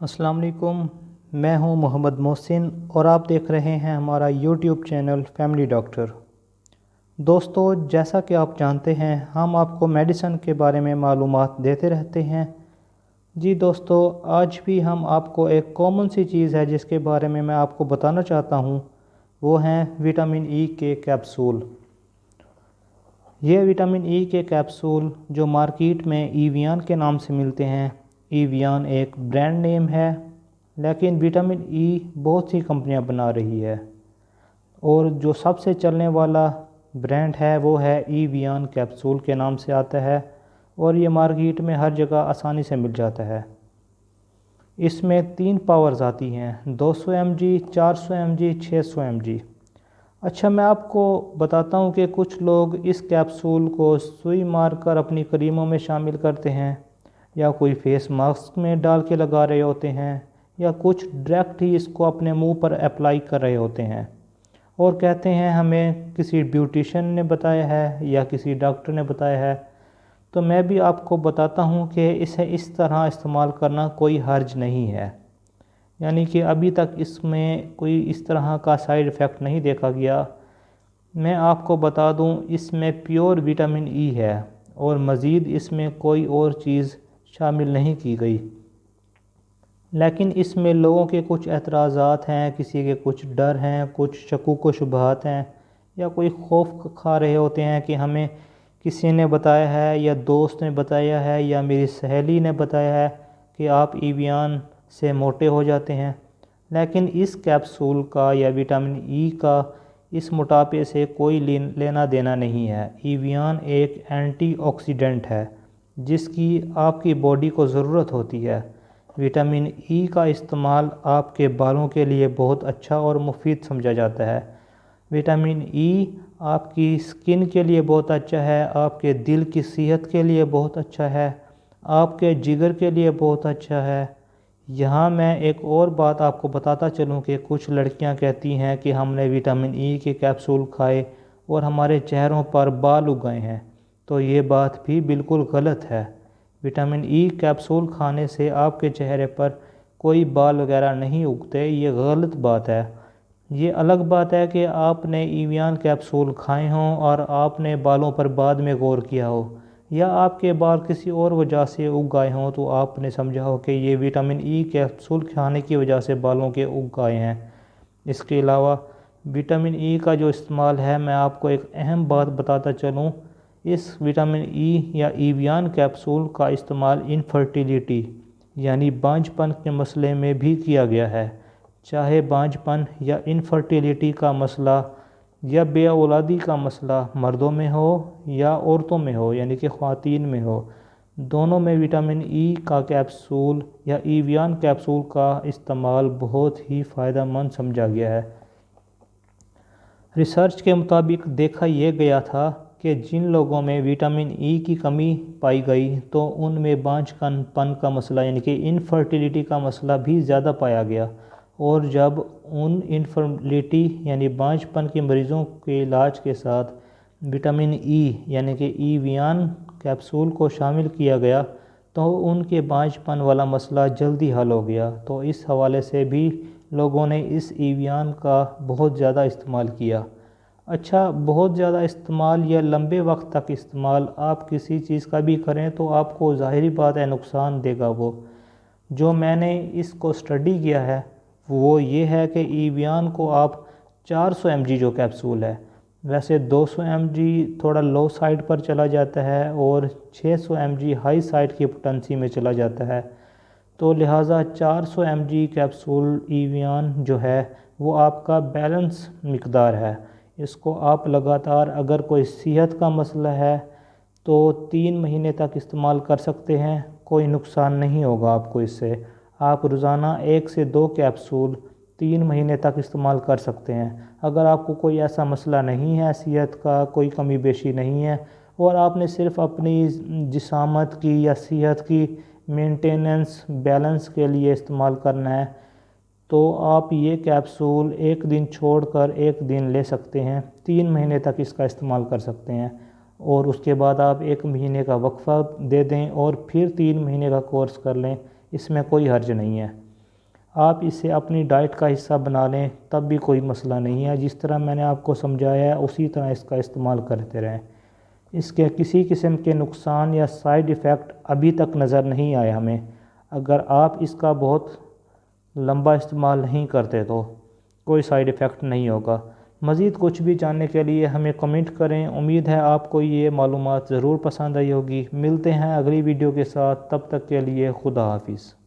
السلام علیکم، میں ہوں محمد محسن اور آپ دیکھ رہے ہیں ہمارا یوٹیوب چینل فیملی ڈاکٹر۔ دوستو، جیسا کہ آپ جانتے ہیں ہم آپ کو میڈیسن کے بارے میں معلومات دیتے رہتے ہیں۔ جی دوستو، آج بھی ہم آپ کو ایک کامن سی چیز ہے جس کے بارے میں آپ کو بتانا چاہتا ہوں، وہ ہیں وٹامن ای کے کیپسول۔ یہ وٹامن ای کے کیپسول جو مارکیٹ میں ایویان کے نام سے ملتے ہیں، ایویان ایک برانڈ نیم ہے، لیکن وٹامن ای بہت سی کمپنیاں بنا رہی ہے، اور جو سب سے چلنے والا برانڈ ہے وہ ہے ایویان کیپسول کے نام سے آتا ہے، اور یہ مارکیٹ میں ہر جگہ آسانی سے مل جاتا ہے۔ اس میں 3 پاورز آتی ہیں، 200 M G, 400 M G, 600 M G. اچھا، میں آپ کو بتاتا ہوں کہ کچھ لوگ اس کیپسول کو سوئی مار کر اپنی کریموں میں شامل کرتے ہیں، یا کوئی فیس ماسک میں ڈال کے لگا رہے ہوتے ہیں، یا کچھ ڈائریکٹ ہی اس کو اپنے منہ پر اپلائی کر رہے ہوتے ہیں، اور کہتے ہیں ہمیں کسی بیوٹیشین نے بتایا ہے یا کسی ڈاکٹر نے بتایا ہے۔ تو میں بھی آپ کو بتاتا ہوں کہ اسے اس طرح استعمال کرنا کوئی حرج نہیں ہے، یعنی کہ ابھی تک اس میں کوئی اس طرح کا سائیڈ ایفیکٹ نہیں دیکھا گیا۔ میں آپ کو بتا دوں، اس میں پیور وٹامن ای ہے، اور مزید اس میں کوئی اور چیز شامل نہیں کی گئی۔ لیکن اس میں لوگوں کے کچھ اعتراضات ہیں، کسی کے کچھ ڈر ہیں، کچھ شکوک و شبہات ہیں، یا کوئی خوف کھا رہے ہوتے ہیں کہ ہمیں کسی نے بتایا ہے، یا دوست نے بتایا ہے، یا میری سہیلی نے بتایا ہے کہ آپ ایویان سے موٹے ہو جاتے ہیں۔ لیکن اس کیپسول کا یا وٹامن ای کا اس موٹاپے سے کوئی لینا دینا نہیں ہے۔ ایویان ایک اینٹی آکسیڈنٹ ہے جس کی آپ کی باڈی کو ضرورت ہوتی ہے۔ وٹامن ای کا استعمال آپ کے بالوں کے لیے بہت اچھا اور مفید سمجھا جاتا ہے۔ وٹامن ای آپ کی سکن کے لیے بہت اچھا ہے، آپ کے دل کی صحت کے لیے بہت اچھا ہے، آپ کے جگر کے لیے بہت اچھا ہے۔ یہاں میں ایک اور بات آپ کو بتاتا چلوں کہ کچھ لڑکیاں کہتی ہیں کہ ہم نے وٹامن ای کے کیپسول کھائے اور ہمارے چہروں پر بال اگ گئے ہیں، تو یہ بات بھی بالکل غلط ہے۔ وٹامن ای کیپسول کھانے سے آپ کے چہرے پر کوئی بال وغیرہ نہیں اگتے، یہ غلط بات ہے۔ یہ الگ بات ہے کہ آپ نے ایویان کیپسول کھائے ہوں اور آپ نے بالوں پر بعد میں غور کیا ہو، یا آپ کے بال کسی اور وجہ سے اگ آئے ہوں تو آپ نے سمجھا ہو کہ یہ وٹامن ای کیپسول کھانے کی وجہ سے بالوں کے اگ آئے ہیں۔ اس کے علاوہ وٹامن ای کا جو استعمال ہے، میں آپ کو ایک اہم بات بتاتا چلوں، اس وٹامن ای یا ایویان کیپسول کا استعمال انفرٹیلیٹی یعنی بانجھ پن کے مسئلے میں بھی کیا گیا ہے۔ چاہے بانجھ پن یا انفرٹیلیٹی کا مسئلہ یا بے اولادی کا مسئلہ مردوں میں ہو یا عورتوں میں ہو، یعنی کہ خواتین میں ہو، دونوں میں وٹامن ای کا کیپسول یا ایویان کیپسول کا استعمال بہت ہی فائدہ مند سمجھا گیا ہے۔ ریسرچ کے مطابق دیکھا یہ گیا تھا کہ جن لوگوں میں وٹامن ای کی کمی پائی گئی تو ان میں بانجھ پن کا مسئلہ یعنی کہ انفرٹیلیٹی کا مسئلہ بھی زیادہ پایا گیا، اور جب ان انفرٹیلیٹی یعنی بانجھ پن کے مریضوں کے علاج کے ساتھ وٹامن ای یعنی کہ ایویان کیپسول کو شامل کیا گیا تو ان کے بانجھ پن والا مسئلہ جلدی حل ہو گیا۔ تو اس حوالے سے بھی لوگوں نے اس ایویان کا بہت زیادہ استعمال کیا۔ اچھا، بہت زیادہ استعمال یا لمبے وقت تک استعمال آپ کسی چیز کا بھی کریں تو آپ کو ظاہری بات ہے نقصان دے گا۔ وہ جو میں نے اس کو اسٹڈی کیا ہے وہ یہ ہے کہ ایویان کو آپ 400 ایم جی جو کیپسول ہے، ویسے 200 ایم جی تھوڑا لو سائڈ پر چلا جاتا ہے اور 600 ایم جی ہائی سائڈ کی پوٹنسی میں چلا جاتا ہے، تو لہٰذا 400 ایم جی کیپسول ایویان جو ہے وہ آپ کا بیلنس مقدار ہے۔ اس کو آپ لگاتار، اگر کوئی صحت کا مسئلہ ہے تو 3 مہینے تک استعمال کر سکتے ہیں، کوئی نقصان نہیں ہوگا آپ کو اس سے۔ آپ روزانہ 1 سے 2 کیپسول 3 مہینے تک استعمال کر سکتے ہیں۔ اگر آپ کو کوئی ایسا مسئلہ نہیں ہے، صحت کا کوئی کمی بیشی نہیں ہے، اور آپ نے صرف اپنی جسامت کی یا صحت کی مینٹیننس بیلنس کے لیے استعمال کرنا ہے، تو آپ یہ کیپسول 1 دن چھوڑ کر 1 دن لے سکتے ہیں، 3 مہینے تک اس کا استعمال کر سکتے ہیں، اور اس کے بعد آپ 1 مہینے کا وقفہ دے دیں اور پھر 3 مہینے کا کورس کر لیں، اس میں کوئی حرج نہیں ہے۔ آپ اسے اپنی ڈائٹ کا حصہ بنا لیں تب بھی کوئی مسئلہ نہیں ہے۔ جس طرح میں نے آپ کو سمجھایا ہے اسی طرح اس کا استعمال کرتے رہیں۔ اس کے کسی قسم کے نقصان یا سائیڈ ایفیکٹ ابھی تک نظر نہیں آئے ہمیں۔ اگر آپ اس کا بہت لمبا استعمال نہیں کرتے تو کوئی سائیڈ ایفیکٹ نہیں ہوگا۔ مزید کچھ بھی جاننے کے لیے ہمیں کمنٹ کریں۔ امید ہے آپ کو یہ معلومات ضرور پسند آئی ہوگی۔ ملتے ہیں اگلی ویڈیو کے ساتھ، تب تک کے لیے خدا حافظ۔